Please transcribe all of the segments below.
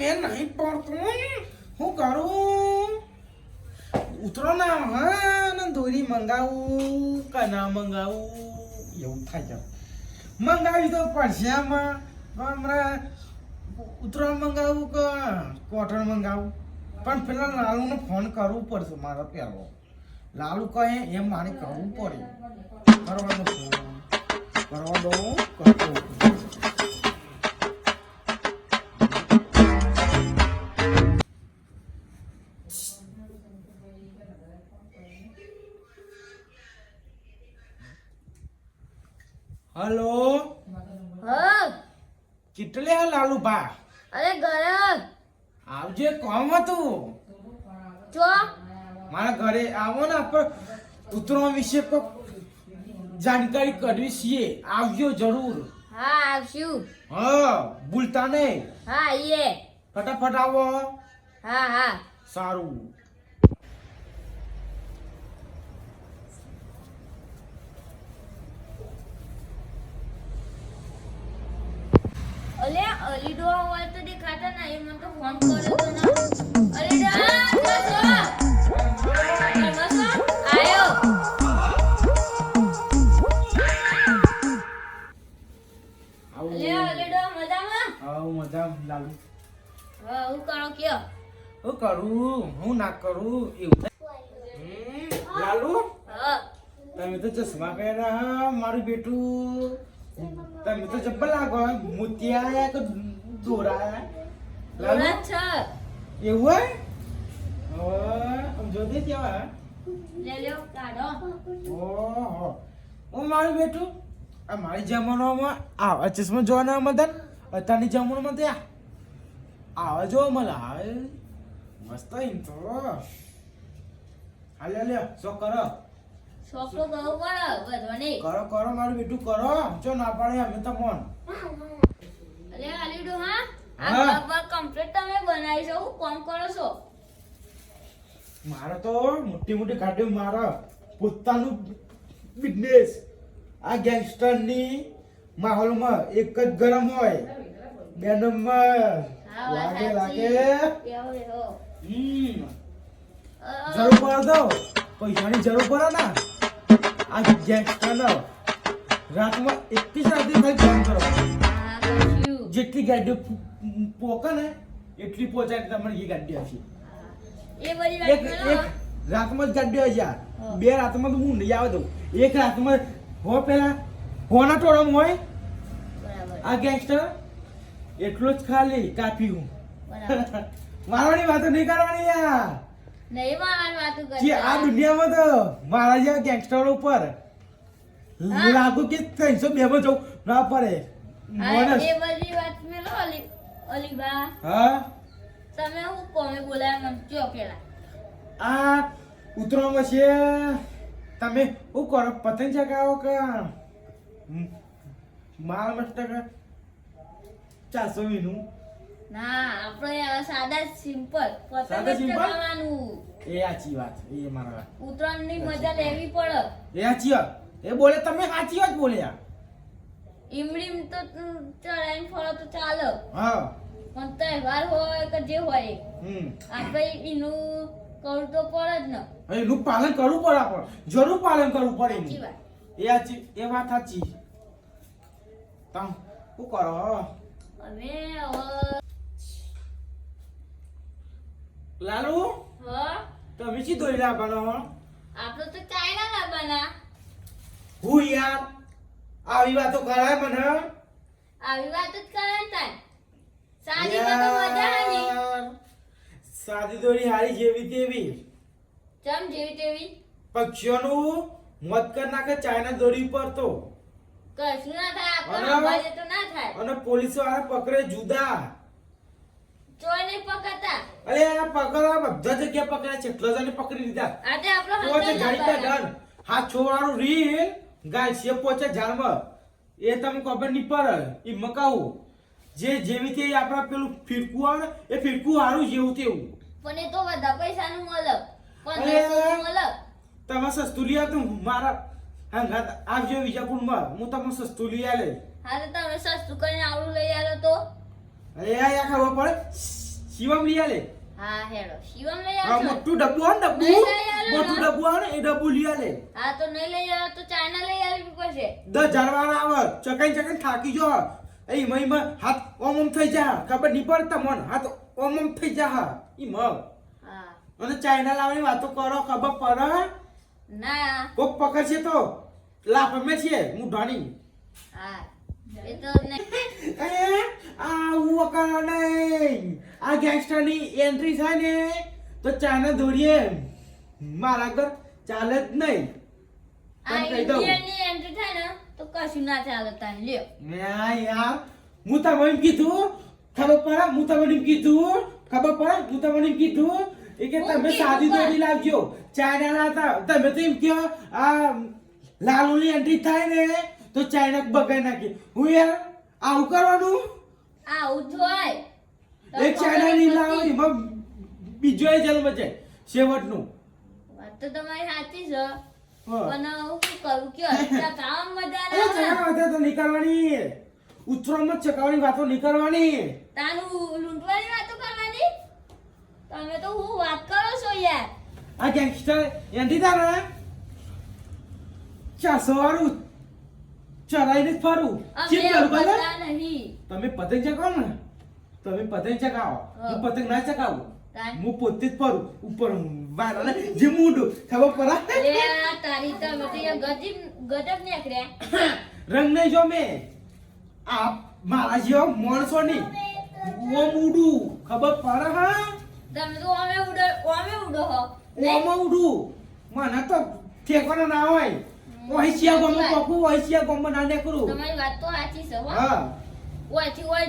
મેં નહીં પડતું. હું કરું? ઉતરો ના હા ને દોરી મંગાવું કે ના મંગાવું એવું થાય છે. મંગાવી તો પડશે આમાં હમણાં ઉતરો મંગાવું કે કોટન મંગાવું પણ પેલા લાલુને ફોન કરવું પડશે મારે પહેલો. લાલુ કહે એમ મારે કરવું પડે. કરવાનો ફોન કરવા દઉં કરતો. હલો હા કેટલે લાલુ બા અરે ઘરે આવજે કોમ હતું જો મારા ઘરે આવો ને આપણે ઉતરવા વિશે કોઈ જાણકારી કરવી છીએ. આવજો જરૂર. હા આવશું હા ભૂલતા નહીં. હા આવીએ ફટાફટ આવો. હા હા સારું. અલે અલીડો હોય તો દેખાતા ના એ મને તો ફોન કર્યો તો ના અલીડો આયો અલે અલીડો મજામાં આવું મજા લાલુ. હા હું કરો કયો હું કરું હું ના કરું એવું થાય. લાલુ હા તમે તો ચશ્મા પહેર્યા મારું બેટું. તમે તો જબ્બર લાગો મોતિયા કે દોરા લાલુ બોલા છે એવું હોય હવે જોજે કેવા. લે લ્યો કાઢો ઓહો ઓ મારું બેટું આ મારી જમાનામાં આવા ચશ્મા જોવાના મદન અત્યારની જમાનામાં ત્યાં આવા જોવા મળે. હાય મસ્ત એમ તો હાલે હાલે શું કરો શોખ તો ગયો પડે વધવાની કરો કરો મારું બેટું કરો. જો ના પાડે અમે તો મોન. અલે અલીડો હા હા. આ બરાબર કમ્પ્લીટ તમે બનાવી છો હું કોમ કરો છો મારે તો મોટી મોટી ગાડીઓ મારે પોતાનું બિઝનેસ. આ ગેંગસ્ટરની માહોલમાં એક જ ગરમ હોય બે નંબર હા વાત લાગે લાગે. સાચી બેહો બેહો જરૂર પડે તો પૈસાની જરૂર પડે ને આ ગેંગસ્ટરનો રાતમાં 21 રાતે ખાલી ફોન કરો. હા કરશું જેટલી ગાડીઓ પોકે ને એટલી પહોંચાડી તમારી એ ગાડી હશે. એ બધી એક વાત એક રાતમાં જ ગાડી હશે. હા. બે રાતમાં તો હું નહીં આવે દઉં. એક રાતમાં હો પેલા હોના ટોળામાં હોય બરાબર આ ગેંગસ્ટર એટલું જ ખાલી કાપી હું. બરાબર મારવાની વાતો નહીં કરવાની યાર. નહીં મારવાની વાતું જે આ કરતા દુનિયામાં તો મારા જેવા ગેંગસ્ટરો ઉપર હા. લાગુ કે 302 માં જવું ના પડે. હા માણસ. એ બધી વાત મેલો અલીબા હા તમે હું કોમે બોલાયા મને કયો પેલા આ ઉતરવામાં છે તમે શું કરો પતંગ ચગાવો કે માલ મસ્તક 400 મીનું ના આપણે હવે સાદા સિમ્પલ સાદા પતંગ simple? ચગાવવાનું એ સાચી વાત એ મારા ઉત્તરાયણની મજા લેવી પડે એ સાચી વાત એ બોલે તમે સાચી વાત બોલ્યા. ઈમડીમ તો ચડાઈને ફળો તો ચાલે હા પણ તહેવાર હોય કે જે હોય હમ આપણે એનું કરવું તો પડે જ ને એનું પાલન કરવું પડે આપણે જરૂર પાલન કરવું પડે એનું. સાચી વાત એ સાચી એ વાત સાચી. તમ શું કરો હવે લાલુ તમે શી દોરી લાવવાનો આપણે તો ચાઇના લાવવાના હું યાર આવી વાતો કરાય મને આવી વાત જ કરે ને તાર સાદીમાં તો મજા હે નહીં યાર, સાદી દોરી હારી જેવી તેવી ચમ જેવી તેવી પક્ષીઓનું મત કર નાખે ચાઇના દોરી પર તો કશું ના થાય અને આપણને અવાજે તો ના થાય અને પોલીસ વાળા પકડે જુદા. ચોર નહીં પકડતા અરે આ પકડવા બધા જગ્યા પકડ્યા છે. એટલા જણે પકડી લીધા. આજે આપણો પહોંચે હંગાત ગાડી પર લાવવાના. ડર હાથ છોડવાનું રીલ ગાય છે પહોંચે ઝાડમાં એ તમે ખબર નહીં પડે એ મકાવું જે જેવી તે આપણા પેલું ફિરકું આવે ને એ ફિરકું હારું જેવું તેવું. પણ એ તો બધા પૈસાનું મળે અરે. 1500 મળે તમે સસ્તું લઈ આવતું મારા હંગાત આવજો વિજાપુરમાં હું તમને સસ્તું લઈ આલે. હા તો તમે સસ્તું કરીને આવડું લઈ આલો તો અરે આ ખબર પડે શિવમ લઈ આલે હા હેડો શિવમ લઈ આ આવજો મોટું ડબ્બુ આવે ને નહીં ડબ્બુ લઈ આલે મોટું ને. ડબ્બુ આવે ને એ ડબ્બુ લઈ આલે હા તો નહીં લઈ આવો તો ચાઇના લઈ આવી પડશે 10,000 વાળા આવે ચકાઈ થાકી જો એ મહીમાં હાથ ઓમ થઈ જા ખબર નહીં પડતા મન હાથ ઓમ થઈ જા ઈ મગ હા અને ચાઇના લાવવાની વાતો કરો ખબર પડે ના કોક પકડશે તો લાફ અમે છીએ હું ઢાણી હા એ તો નહીં આ વકા નહીં આ ગેંગસ્ટરની એન્ટ્રી થાય ને તો ચાઇના દોડીએ મારા ઘર ચાલે જ નહીં આ તને કહી દઉં. ઇન્ડિયનની એન્ટ્રી થાય ને તો કશું ના ચાલે તાન લ્યો ના યાર હું તમને એમ કીધું ખબર પડે હું તમને એમ કીધું ખબર પડે હું તમને એમ કીધું એ કે તમે ઓકે, સાદી ઉપર. દોરી લાવજો ચાઇના ના હતા તમે તો એમ કહો આ લાલુની એન્ટ્રી થાય ને તો ચાઇના બગાઈ નાખી હું યાર આવું કરવાનું આવું જ હોય તો એક ખબર ચાઇના ની નથી. લાવો એમાં બીજો એ જન્મ છે શેવટનું વાત તો તમારી સાચી છે હા. પણ હું શું કરું કયો ત્યાં કામ મજા અરે ના આવે ચકાવા વાતો તો નીકળવાની ઉતરોમાં ચકાવાની વાતો નીકળવાની તાનું લૂંટવાની વાતો કરવાની તમે તો હું વાત કરો છો યાર આ ગેંગસ્ટર એન્ટ્રી થાય ને 400 વાળું ચરાઈને જ ફરું ચીપ અમે કરું ખબર? બધા નહીં તમે પતંગ ચગાવો ને તમે પતંગ ચગાવો હા. હું પતંગ ના ચગાવું તાન. હું પોતે જ ફરું ઉપર વાળાને જે મૂંડું ખબર પડે એ આ તારી તમે તો યાર ગજબ નીકળ્યા રંગ નહીં જો મેં આ મારા જેવો માણસો નહીં ઓમ ઉડું ખબર પડે હા તમે તો અમે ઉડો હો ઓમ ઉડું મને તો ઠેકાનો ના હોય ઓહિસિયા ગોમો પકુ ઓહિસિયા ગોમો ના ને કરું તમારી વાત તો સાચી છે હો હા ઓયથી હોય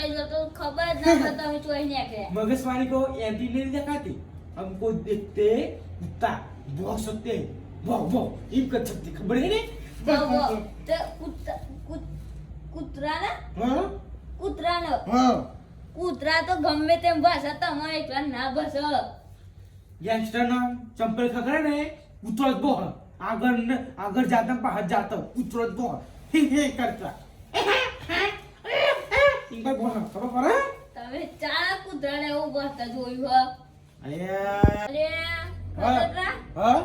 જો તો ખબર જ ના પડે તમે ચોઈ નીકળ્યા मगजवाणी को एंटी नहीं दिखाती हमको देखते कुत्ता बहुत सकते वाह वाह इन कर सकती खबर है ने તો કૂતરાના हाँ કૂતરાનો हाँ કૂતરા તો ગમે તેમ ભાષા તમારે એકલા ના ભાષો गैंगस्टर नाम चंपल खकड़े ने कुत्रा बो आगर जाता बाहर जाता कुत्रा बो हे करता इन पर बोल खबर पड़ा તમે ચાર કૂતરાને એવું ભાષા જોયું હો अरे અરે हाँ કૂતરા हाँ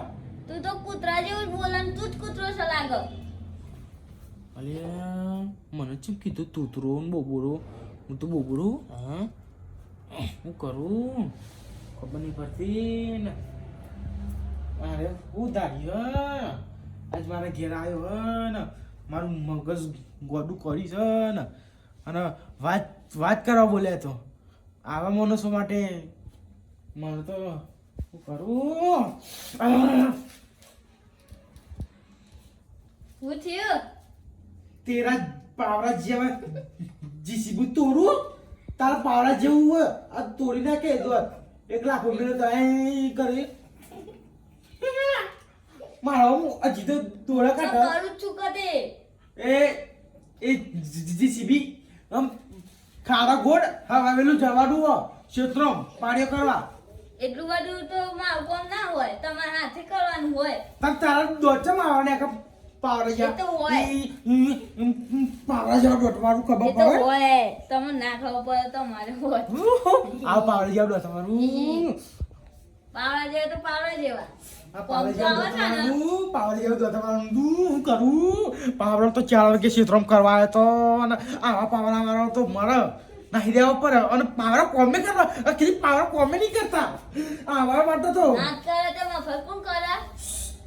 તું તો કૂતરા જેવું જ બોલે ને તું જ કૂતરો છે લાગો અલ્યા મને ચેમ કીધું તૂતરો ને બોબોરો હું તો બોબોરો હા હું કરું ખબર નહીં પડતી ને અરે હું ધારી આજ મારા ઘેર આવ્યો ને મારું મગજ ગોડું કરી છે ને અને વાત કરવા બોલ્યા તો આવા માણસો માટે મને તો શું કરું હું થયું તેરા પાવડા જેવા જીસીબુ તોડું તારા પાવડા જેવું હોય આ તોડી નાખે તો 1 લાખ રૂપિયા તો એ કરે મારા હું હજી તો દોડા તો કાઢા કરું જ છું કદે એ જીસીબી આમ ખારા ગોળ હવાવેલું જવાનું હો ક્ષેત્રમ પાડ્યો કરવા એટલું બધું તો મારું કામ ના હોય તમારા હાથે કરવાનું હોય તારા દોચમ આવવાને કે પાવડા એ તો હોય. પાવડા જેવા દોટવાનું ખબર એ તો પડે હોય તમને ના ખબર પડે તમારે હોય આ પાવડા જેવા દોટવાનું પાવડા જેવા તો પાવડા જેવા આ પાવડા જેવા પંપ આવે છે ને? દોટવાનું પાવડા જેવા દોટવાનું હું કરું પાવડો તો 4 વાગે ક્ષેત્રમ કરવા આવ્યો તો અને આવા પાવડા વાળો તો મરે નાહી દેવા પડે અને પાવડા કોમે કરવા આ કીધી પાવડા કોમે નહીં કરતા આવા માટે તો નાચ કરે તો મફત કોણ કરે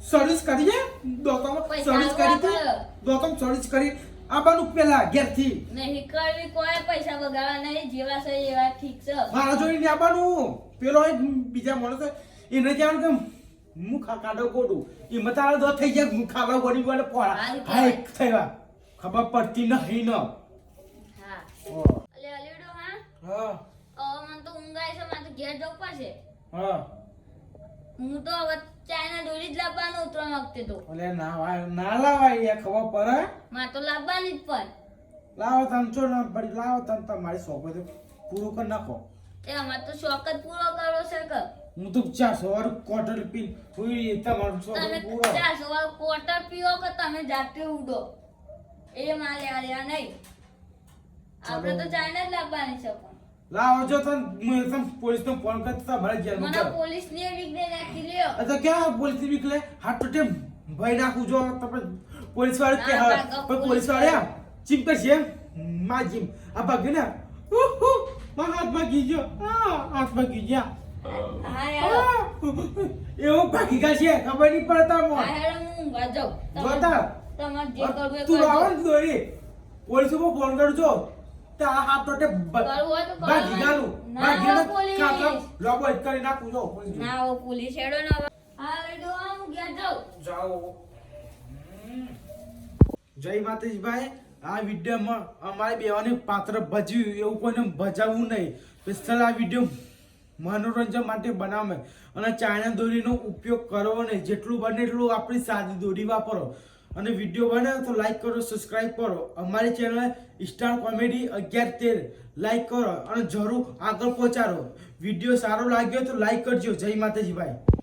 સર્વિસ કરીએ દોતમ પૈસા સર્વિસ કરી હતી આપો. દોતમ સર્વિસ કરી આબાનું પેલા ઘેરથી નહીં કરવી કોઈ પૈસા બગાડવા નહીં જેવા છે એવા ઠીક છે મારા જોઈને આબાનું પેલો એક બીજા માણસ એને કહેવાનું કે હું ખાડો ગોડું એમાં તારા દો થઈ જાય હું ખાડો ગોડી ગોડે પોળા હાલ હા એક થયા ખબર પડતી નહીં ન હા અલે અલીડો હા હા મને તો ઊંઘ આવે છે મારે તો ઘેર જવું પડશે હા હું તો હવે ચાઇના દોરી જ લાવવાનું ઉતરવા વખતે તો અલે ના લાવાય યાર ખબર પડે મારે તો લાવવાની જ પણ લાવો તમે છો ના પડી લાવો તમે તમારી શોપ પૂરું કરી નાખો એ અમારે તો શોખ જ પૂરો કરવો છે કે હું તો 400 વાળું ક્વાર્ટર પીન હુઈ તમારું શોખ તમે પૂરો 400 વાળો ક્વાર્ટર પીવો કે તમે જાતે ઉડો એ માલે આલ્યા નહીં આપણે તો ચાઇના જ લાવવાની છે પણ લાવો જો તને પોલીસનો ફોન કરતા ભલે જેલમાં મને કરો. પોલીસની વિગતે રાખી લ્યો. આ તો ક્યાં પોલીસની બીક લે? હાથ તો ટેમ ભય નાખું જો તમે પોલીસ વાળા કે ના, હા ભાગો, પણ પોલીસ પોલીસ વાળા ચીમ કરશે એમ માં જીમ આ ભાગ્ય ને માં હાથ ભાગી ગયો હાથ ભાગી ગયા હા યાર. એવો ભાગી ગયા છે ખબર નહીં પડતા હા મોં હેડો હું ઊંઘવા જાઉં. જોતા તમારે જે કરવું એ તું કરજો. આવો ને દોરી પોલીસ ઉપર ફોન કરજો તો આ હાથ તો ટેમ કરવું હોય તો કરો. ભાગી ગાલું ના ભાગી હો ને પોલીસ. કાકા લોબો જ કરી નાખું જો પોલીસ ના હો પોલીસ હેડો ને હવે. હા હેડો હું ઘેર જાઉં. જાઓ જય માતાજી ભાઈ આ વિડીયોમાં અમારે બેવાને પાત્ર ભજ્યું એવું કોઈને ભજાવવું નહીં સ્પેશિયલ આ વિડીયો મનોરંજન માટે બનાવે અને ચાઇના દોરીનો ઉપયોગ કરવો નહીં જેટલું બને એટલું આપણી સાદી દોરી વાપરો અને વિડીયો બને તો લાઈક કરો સબસ્ક્રાઇબ કરો અમારી ચેનલ સ્ટાર કોમેડી 1113 લાઈક કરો અને જરૂર આગળ પહોંચાડો વિડીયો સારો લાગ્યો તો લાઈક કરજો જય માતાજી ભાઈ